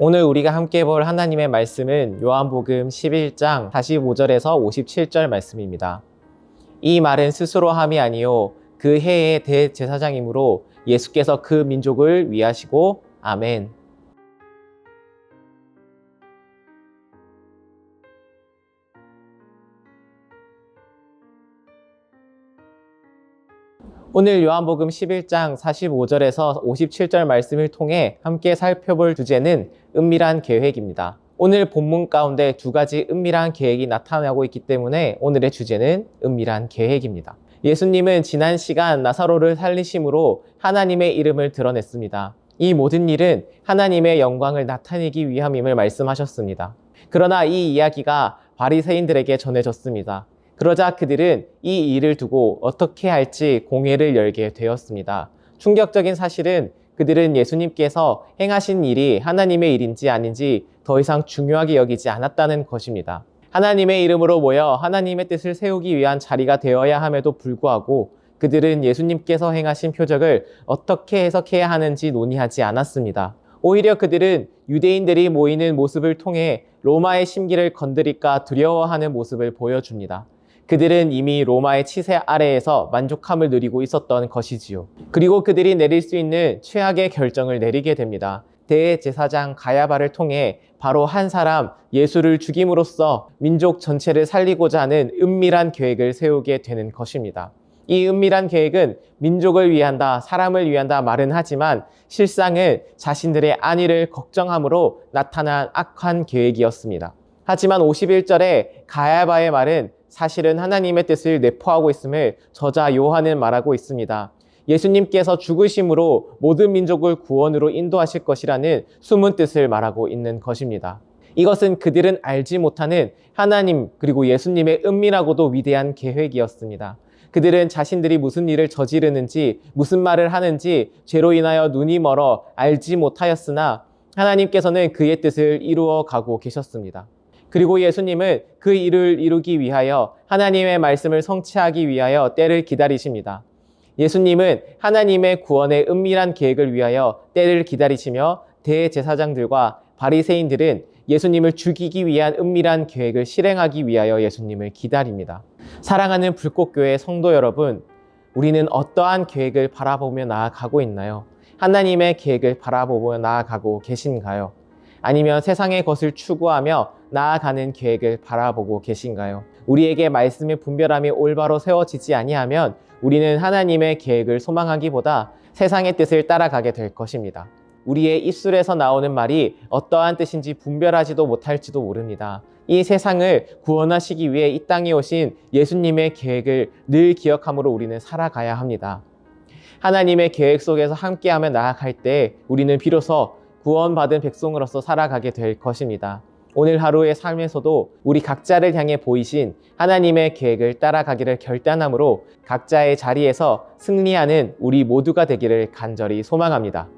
오늘 우리가 함께 볼 하나님의 말씀은 요한복음 11장 45절에서 57절 말씀입니다. 이 말은 스스로 함이 아니요 그 해의 대제사장이므로 예수께서 그 민족을 위하시고 아멘. 오늘 요한복음 11장 45절에서 57절 말씀을 통해 함께 살펴볼 주제는 은밀한 계획입니다. 오늘 본문 가운데 두 가지 은밀한 계획이 나타나고 있기 때문에 오늘의 주제는 은밀한 계획입니다. 예수님은 지난 시간 나사로를 살리심으로 하나님의 이름을 드러냈습니다. 이 모든 일은 하나님의 영광을 나타내기 위함임을 말씀하셨습니다. 그러나 이 이야기가 바리새인들에게 전해졌습니다. 그러자 그들은 이 일을 두고 어떻게 할지 공회를 열게 되었습니다. 충격적인 사실은 그들은 예수님께서 행하신 일이 하나님의 일인지 아닌지 더 이상 중요하게 여기지 않았다는 것입니다. 하나님의 이름으로 모여 하나님의 뜻을 세우기 위한 자리가 되어야 함에도 불구하고 그들은 예수님께서 행하신 표적을 어떻게 해석해야 하는지 논의하지 않았습니다. 오히려 그들은 유대인들이 모이는 모습을 통해 로마의 심기를 건드릴까 두려워하는 모습을 보여줍니다. 그들은 이미 로마의 치세 아래에서 만족함을 누리고 있었던 것이지요. 그리고 그들이 내릴 수 있는 최악의 결정을 내리게 됩니다. 대제사장 가야바를 통해 바로 한 사람 예수를 죽임으로써 민족 전체를 살리고자 하는 은밀한 계획을 세우게 되는 것입니다. 이 은밀한 계획은 민족을 위한다, 사람을 위한다 말은 하지만 실상은 자신들의 안위를 걱정함으로 나타난 악한 계획이었습니다. 하지만 51절에 가야바의 말은 사실은 하나님의 뜻을 내포하고 있음을 저자 요한은 말하고 있습니다. 예수님께서 죽으심으로 모든 민족을 구원으로 인도하실 것이라는 숨은 뜻을 말하고 있는 것입니다. 이것은 그들은 알지 못하는 하나님 그리고 예수님의 은밀하고도 위대한 계획이었습니다. 그들은 자신들이 무슨 일을 저지르는지 무슨 말을 하는지 죄로 인하여 눈이 멀어 알지 못하였으나 하나님께서는 그의 뜻을 이루어 가고 계셨습니다. 그리고 예수님은 그 일을 이루기 위하여 하나님의 말씀을 성취하기 위하여 때를 기다리십니다. 예수님은 하나님의 구원의 은밀한 계획을 위하여 때를 기다리시며 대제사장들과 바리새인들은 예수님을 죽이기 위한 은밀한 계획을 실행하기 위하여 예수님을 기다립니다. 사랑하는 불꽃교회 성도 여러분, 우리는 어떠한 계획을 바라보며 나아가고 있나요? 하나님의 계획을 바라보며 나아가고 계신가요? 아니면 세상의 것을 추구하며 나아가는 계획을 바라보고 계신가요? 우리에게 말씀의 분별함이 올바로 세워지지 아니하면 우리는 하나님의 계획을 소망하기보다 세상의 뜻을 따라가게 될 것입니다. 우리의 입술에서 나오는 말이 어떠한 뜻인지 분별하지도 못할지도 모릅니다. 이 세상을 구원하시기 위해 이 땅에 오신 예수님의 계획을 늘 기억함으로 우리는 살아가야 합니다. 하나님의 계획 속에서 함께하며 나아갈 때 우리는 비로소 구원받은 백성으로서 살아가게 될 것입니다. 오늘 하루의 삶에서도 우리 각자를 향해 보이신 하나님의 계획을 따라가기를 결단함으로 각자의 자리에서 승리하는 우리 모두가 되기를 간절히 소망합니다.